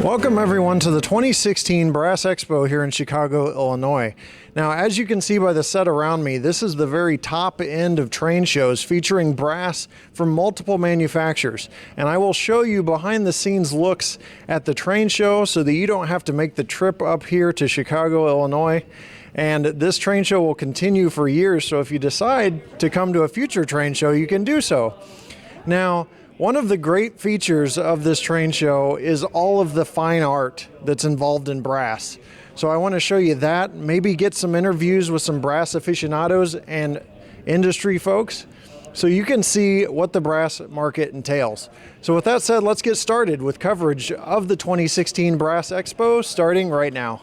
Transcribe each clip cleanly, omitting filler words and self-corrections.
Welcome everyone to the 2016 Brass Expo here in Chicago, Illinois. Now, as you can see by the set around me, this is the very top end of train shows featuring brass from multiple manufacturers. And I will show you behind the scenes looks at the train show so that you don't have to make the trip up here to Chicago, Illinois. And this train show will continue for years, so if you decide to come to a future train show, you can do so. Now, one of the great features of this train show is all of the fine art that's involved in brass. So I want to show you that, maybe get some interviews with some brass aficionados and industry folks so you can see what the brass market entails. So with that said, let's get started with coverage of the 2016 Brass Expo starting right now.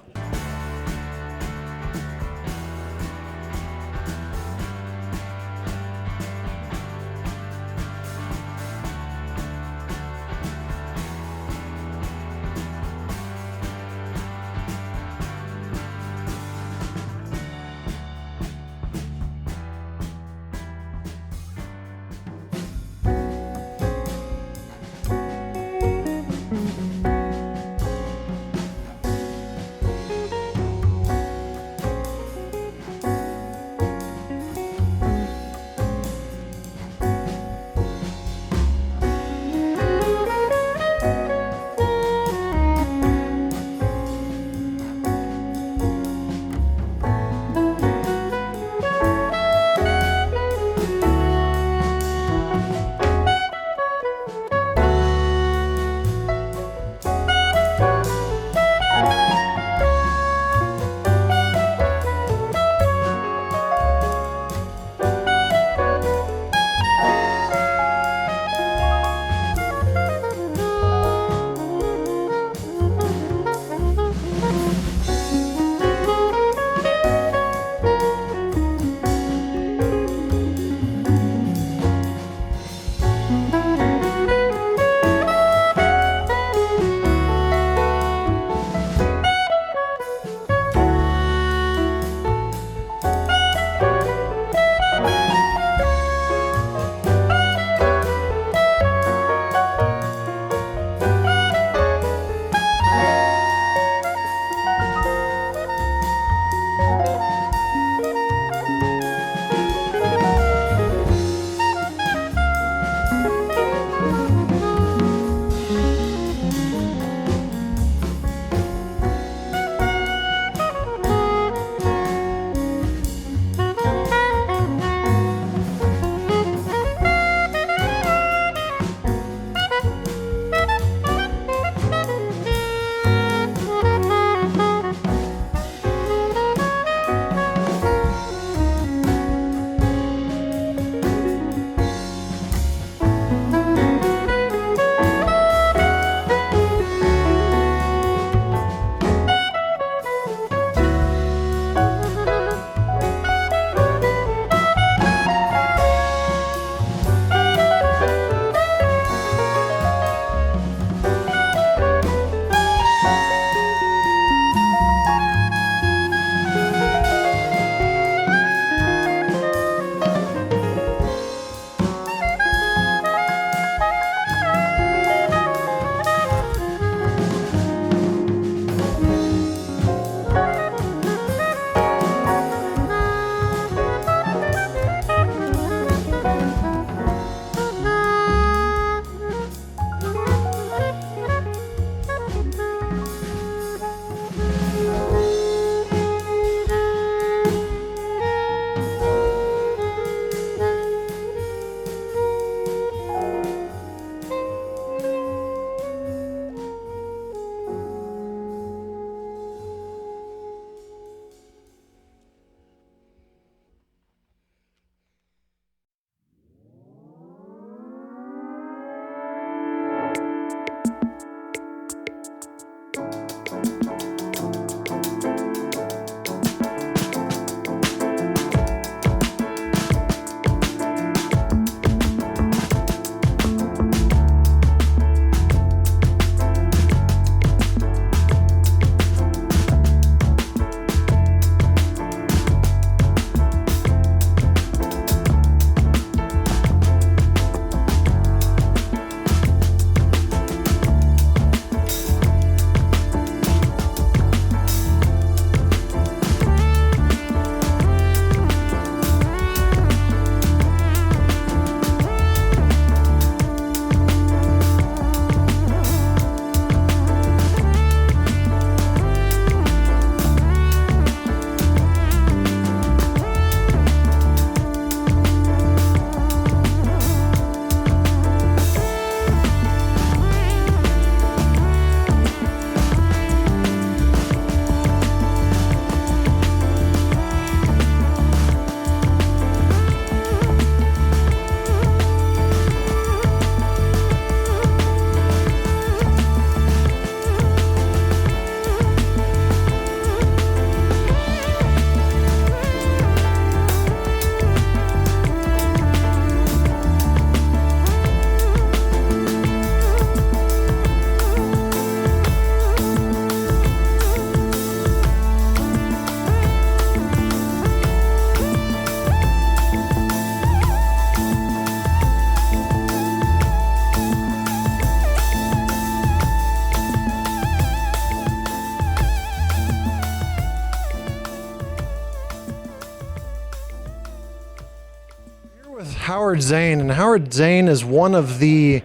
With Howard Zayn, and Howard Zayn is one of the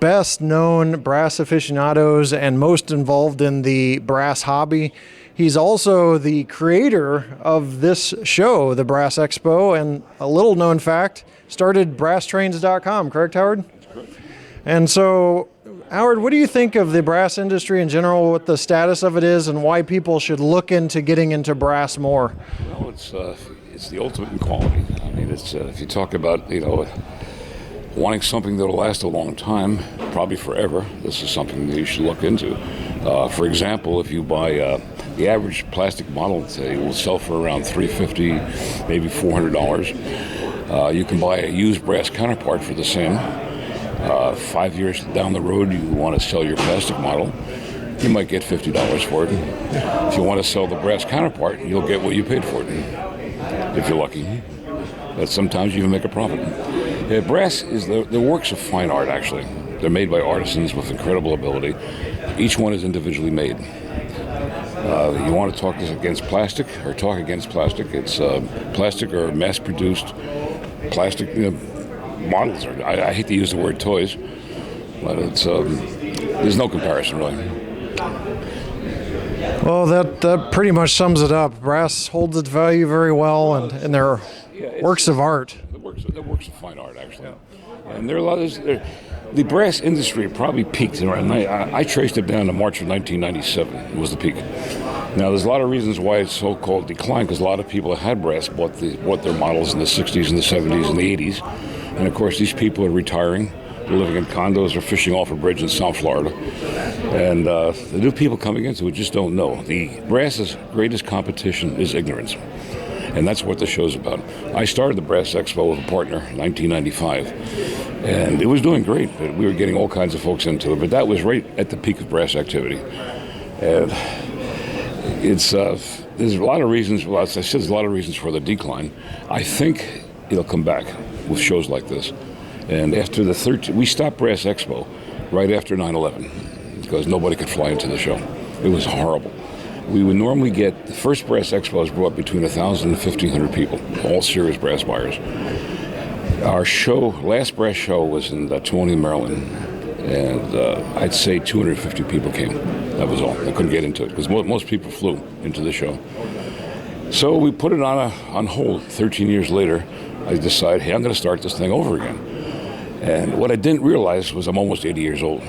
best known brass aficionados and most involved in the brass hobby. He's also the creator of this show, the Brass Expo, and a little known fact, started BrassTrains.com, correct, Howard? That's correct. And so, Howard, what do you think of the brass industry in general, what the status of it is, and why people should look into getting into brass more? Well, it's the ultimate in quality. I mean, it's if you talk about wanting something that'll last a long time, probably forever, this is something that you should look into. For example, if you buy the average plastic model today will sell for around $350, maybe $400. You can buy a used brass counterpart for the same. 5 years down the road, you want to sell your plastic model, you might get $50 for it. If you want to sell the brass counterpart, you'll get what you paid for it, if you're lucky. But sometimes you even make a profit. Brass is the works of fine art, actually. They're made by artisans with incredible ability. Each one is individually made. You want to talk against plastic, or talk against plastic, it's plastic or mass-produced plastic models. I hate to use the word toys, but it's there's no comparison, really. Well, that pretty much sums it up. Brass holds its value very well, and they're works of art. The works of fine art, actually. Yeah. And there are a lot of the brass industry probably peaked around. I traced it down to March of 1997 was the peak. Now, there's a lot of reasons why it's so-called decline, because a lot of people that had brass bought their models in the 60s and the 70s and the 80s. And, of course, these people are retiring. They're living in condos or fishing off a bridge in South Florida. And the new people coming into it just don't know. The brass's greatest competition is ignorance. And that's what the show's about. I started the Brass Expo with a partner in 1995. And it was doing great. We were getting all kinds of folks into it. But that was right at the peak of brass activity. And there's a lot of reasons. Well, as I said, there's a lot of reasons for the decline. I think it'll come back with shows like this. And after we stopped Brass Expo right after 9/11 because nobody could fly into the show. It was horrible. We would normally get, the first Brass Expos brought between 1,000 and 1,500 people, all serious brass buyers. Our show, last brass show, was in Tawny, Maryland, and I'd say 250 people came. That was all. I couldn't get into it because most people flew into the show. So we put it on hold. 13 years later, I decided, hey, I'm going to start this thing over again. And what I didn't realize was I'm almost 80 years old.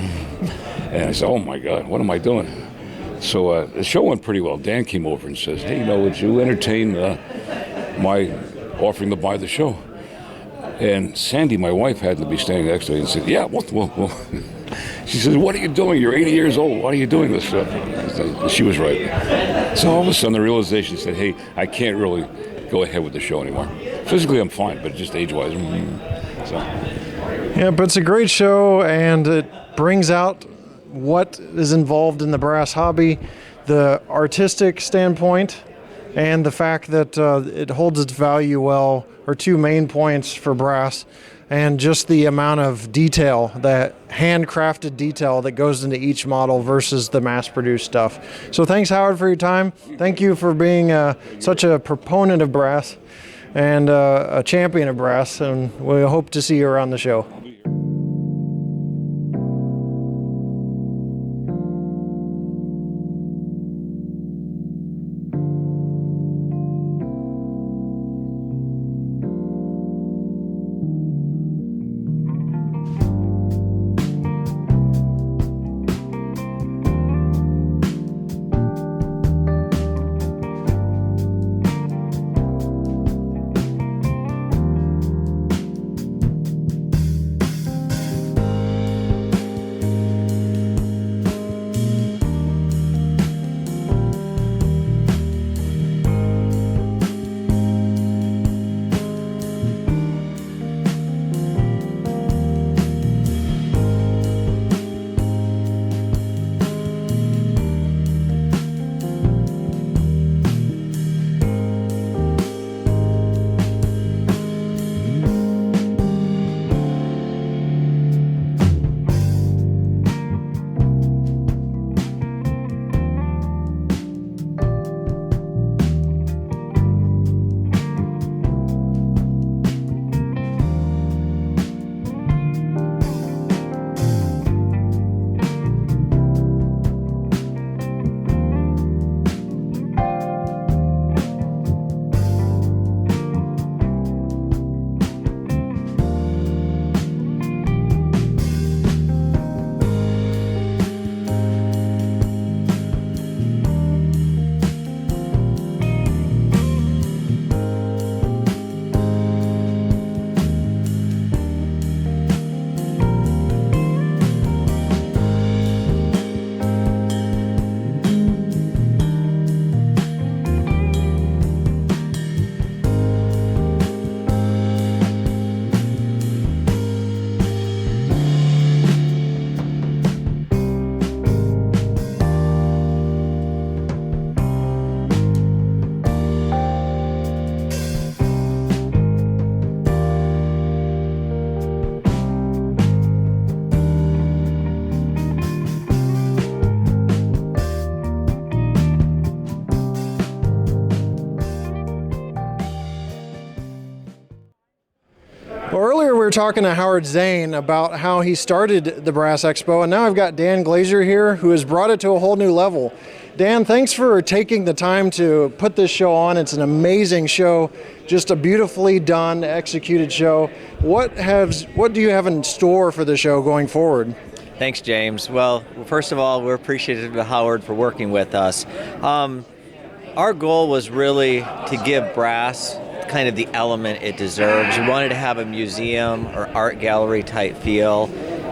And I said, oh my God, what am I doing? So the show went pretty well. Dan came over and says, hey, would you entertain my offering to buy the show? And Sandy, my wife, happened to be standing next to me and said, yeah, well. She says, what are you doing? You're 80 years old. Why are you doing this stuff? She was right. So all of a sudden the realization said, hey, I can't really go ahead with the show anymore. Physically I'm fine, but just age-wise. So. Yeah, but it's a great show, and it brings out what is involved in the brass hobby, the artistic standpoint, and the fact that it holds its value well are two main points for brass, and just the amount of detail, that handcrafted detail that goes into each model versus the mass-produced stuff. So thanks, Howard, for your time. Thank you for being such a proponent of brass and a champion of brass, and we hope to see you around the show. Well, earlier we were talking to Howard Zayn about how he started the Brass Expo, and now I've got Dan Glazer here who has brought it to a whole new level. Dan, thanks for taking the time to put this show on. It's an amazing show, just a beautifully done, executed show. What do you have in store for the show going forward? Thanks, James. Well, first of all, we're appreciative of Howard for working with us. Our goal was really to give brass kind of the element it deserves. We wanted to have a museum or art gallery type feel,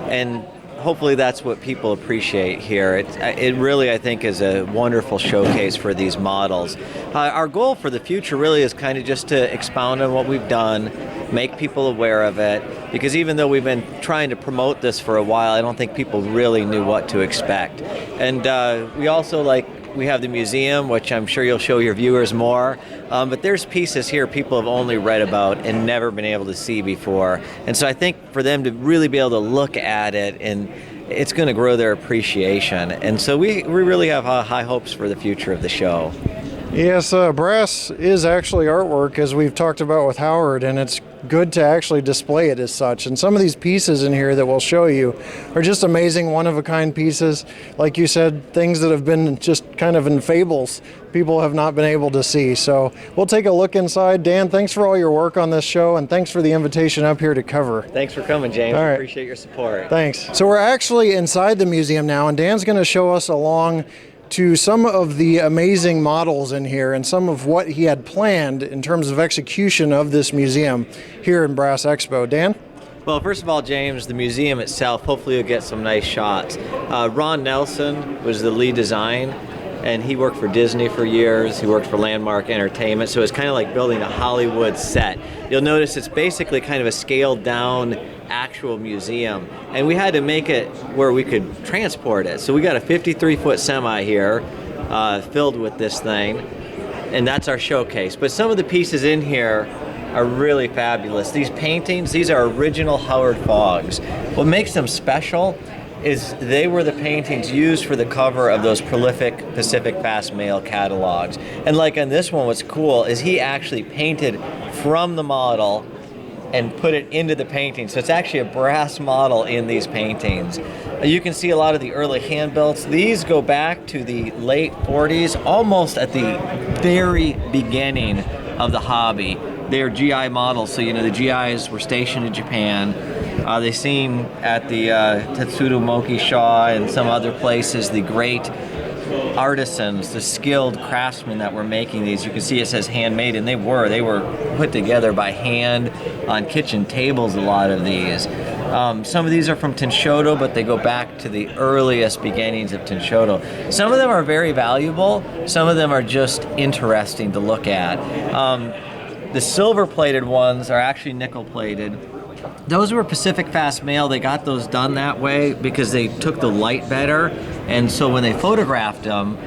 and hopefully that's what people appreciate here. It really, I think, is a wonderful showcase for these models. Our goal for the future really is kind of just to expound on what we've done, make people aware of it, because even though we've been trying to promote this for a while, I don't think people really knew what to expect. And we also we have the museum, which I'm sure you'll show your viewers more, but there's pieces here people have only read about and never been able to see before. And so I think for them to really be able to look at it, and it's going to grow their appreciation. And so we really have high hopes for the future of the show. Yes, brass is actually artwork, as we've talked about with Howard, and it's good to actually display it as such. And some of these pieces in here that we'll show you are just amazing, one-of-a-kind pieces. Like you said, things that have been just kind of in fables, people have not been able to see. So we'll take a look inside. Dan, thanks for all your work on this show, and thanks for the invitation up here to cover. Thanks for coming, James. All right. Appreciate your support. Thanks. So we're actually inside the museum now, and Dan's going to show us along to some of the amazing models in here and some of what he had planned in terms of execution of this museum here in Brass Expo. Dan? Well, first of all, James, the museum itself, hopefully you'll get some nice shots. Ron Nelson was the lead design, and he worked for Disney for years. He worked for Landmark Entertainment, so it's kind of like building a Hollywood set. You'll notice it's basically kind of a scaled down actual museum, and we had to make it where we could transport it. So we got a 53-foot semi here filled with this thing, and that's our showcase. But some of the pieces in here are really fabulous. These paintings, these are original Howard Foggs. What makes them special is they were the paintings used for the cover of those prolific Pacific Fast Mail catalogs. And like on this one, what's cool is he actually painted from the model and put it into the painting. So it's actually a brass model in these paintings. You can see a lot of the early hand builds. These go back to the late 40s, almost at the very beginning of the hobby. They're GI models, so the GIs were stationed in Japan. They seen at the Tetsudo Shaw and some other places the great artisans, the skilled craftsmen that were making these. You can see it says handmade, and they were put together by hand on kitchen tables, a lot of these. Some of these are from Tenshodo, but they go back to the earliest beginnings of Tenshodo. Some of them are very valuable, some of them are just interesting to look at. The silver-plated ones are actually nickel-plated. Those were Pacific Fast Mail. They got those done that way because they took the light better, and so when they photographed them,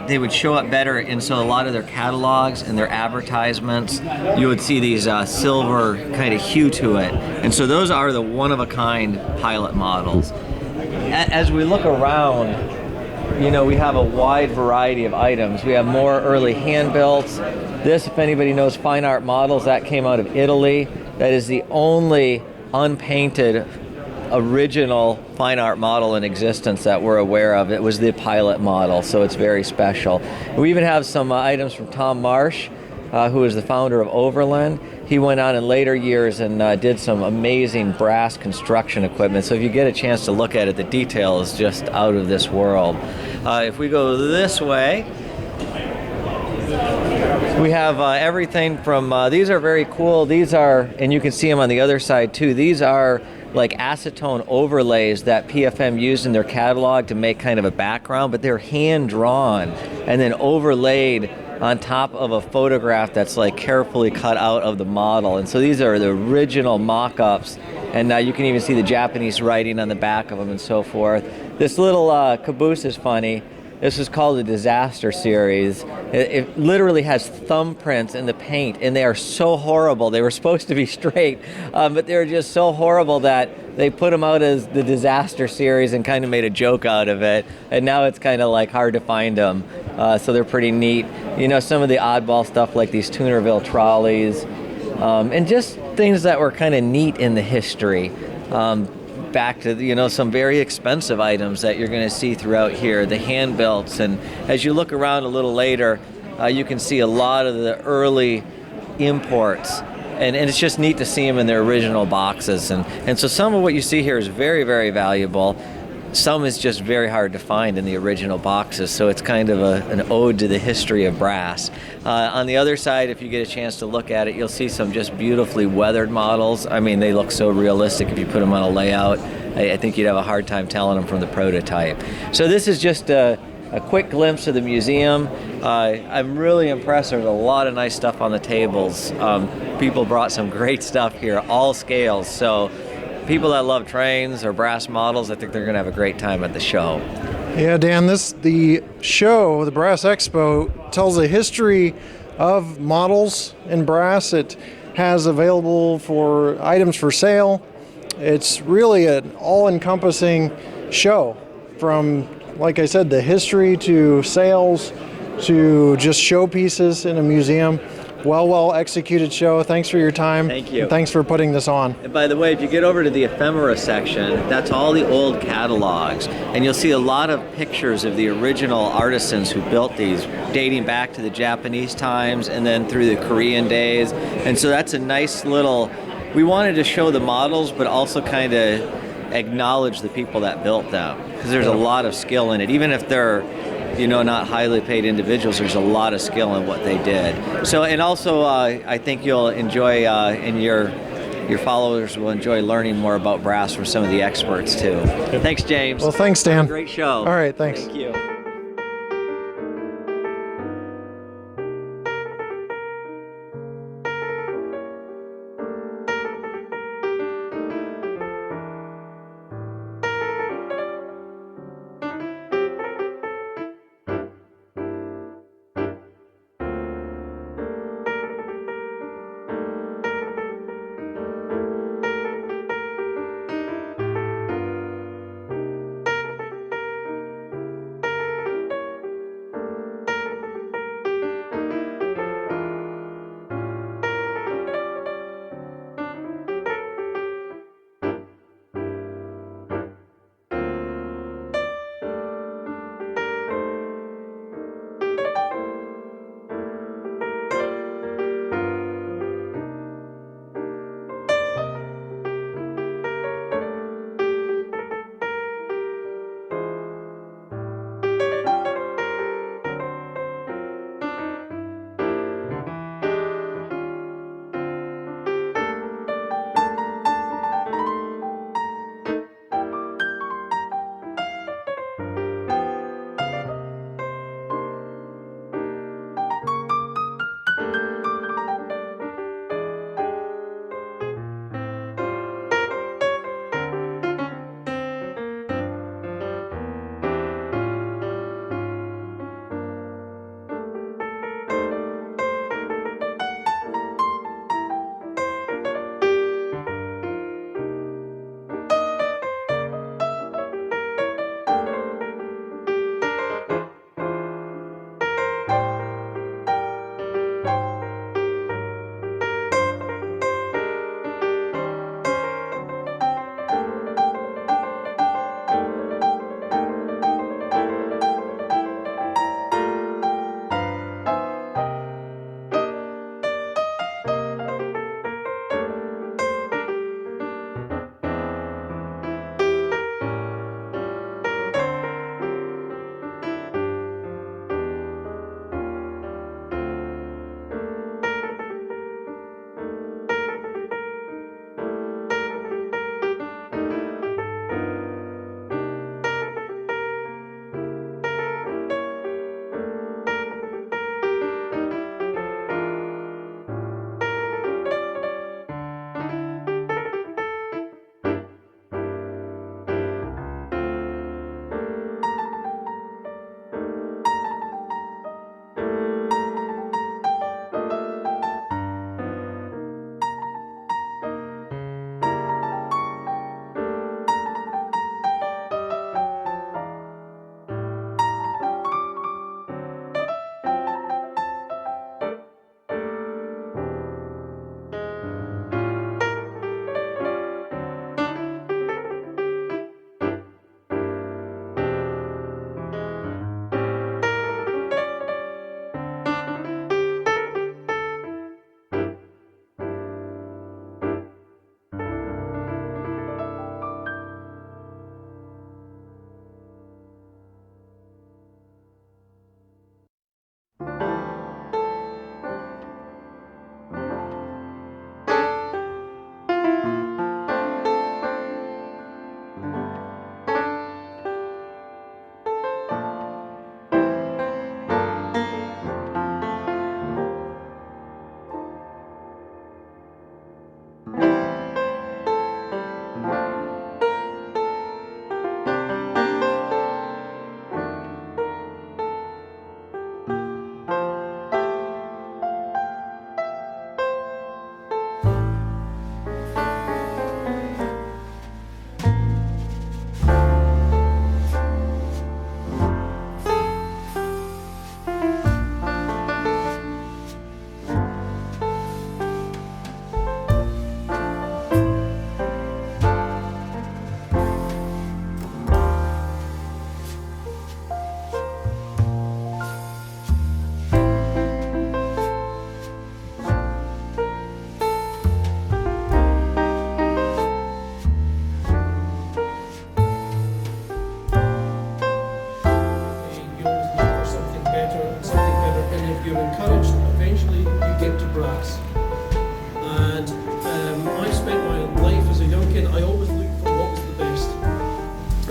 they would show up better. And so a lot of their catalogs and their advertisements, you would see these silver kind of hue to it. And so those are the one-of-a-kind pilot models. As we look around, we have a wide variety of items. We have more early hand-builts. This, if anybody knows fine art models, that came out of Italy. That is the only unpainted original fine art model in existence that we're aware of. It was the pilot model, so it's very special. We even have some items from Tom Marsh, who is the founder of Overland. He went on in later years and did some amazing brass construction equipment. So if you get a chance to look at it, the detail is just out of this world. If we go this way, we have everything from, these are very cool. These are, and you can see them on the other side too, these are like acetone overlays that PFM used in their catalog to make kind of a background, but they're hand drawn and then overlaid on top of a photograph that's like carefully cut out of the model. And so these are the original mock-ups, and you can even see the Japanese writing on the back of them and so forth. This little caboose is funny. This is called the Disaster Series. It literally has thumbprints in the paint, and they are so horrible. They were supposed to be straight, but they're just so horrible that they put them out as the Disaster Series and kind of made a joke out of it. And now it's kind of like hard to find them, so they're pretty neat. Some of the oddball stuff like these Tunerville trolleys. and just things that were kind of neat in the history. Back to some very expensive items that you're going to see throughout here, the hand belts, and as you look around a little later, you can see a lot of the early imports, and it's just neat to see them in their original boxes, and so some of what you see here is very, very valuable. Some is just very hard to find in the original boxes, so it's kind of an ode to the history of brass. On the other side, if you get a chance to look at it, you'll see some just beautifully weathered models. I mean, they look so realistic if you put them on a layout. I think you'd have a hard time telling them from the prototype. So this is just a quick glimpse of the museum. I'm really impressed. There's a lot of nice stuff on the tables. People brought some great stuff here, all scales. So people that love trains or brass models, I think they're going to have a great time at the show. Yeah, Dan, the show, the Brass Expo, tells a history of models in brass. It has available for items for sale. It's really an all-encompassing show, from, like I said, the history to sales to just showpieces in a museum. Well executed show. Thanks for your time. Thank you. And thanks for putting this on. And by the way, if you get over to the ephemera section, that's all the old catalogs. And you'll see a lot of pictures of the original artisans who built these, dating back to the Japanese times and then through the Korean days. And so that's a nice little, we wanted to show the models, but also kind of acknowledge the people that built them. Because there's a lot of skill in it. Even if they're not highly paid individuals, there's a lot of skill in what they did. So, and also, I think you'll enjoy, and your followers will enjoy learning more about brass from some of the experts too. Thanks, James. Well, thanks, Dan. Great show. All right, thanks. Thank you.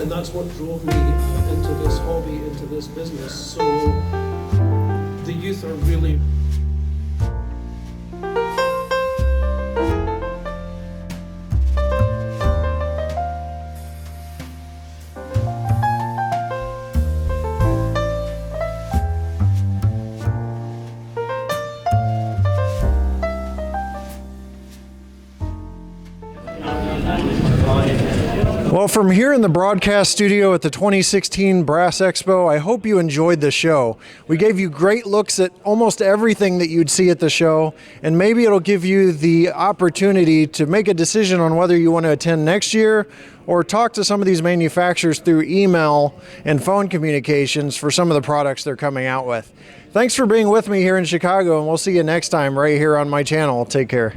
And that's what drove me into this hobby, into this business. So the youth are really... Well, from here in the broadcast studio at the 2016 Brass Expo, I hope you enjoyed the show. We gave you great looks at almost everything that you'd see at the show, and maybe it'll give you the opportunity to make a decision on whether you want to attend next year or talk to some of these manufacturers through email and phone communications for some of the products they're coming out with. Thanks for being with me here in Chicago, and we'll see you next time right here on my channel. Take care.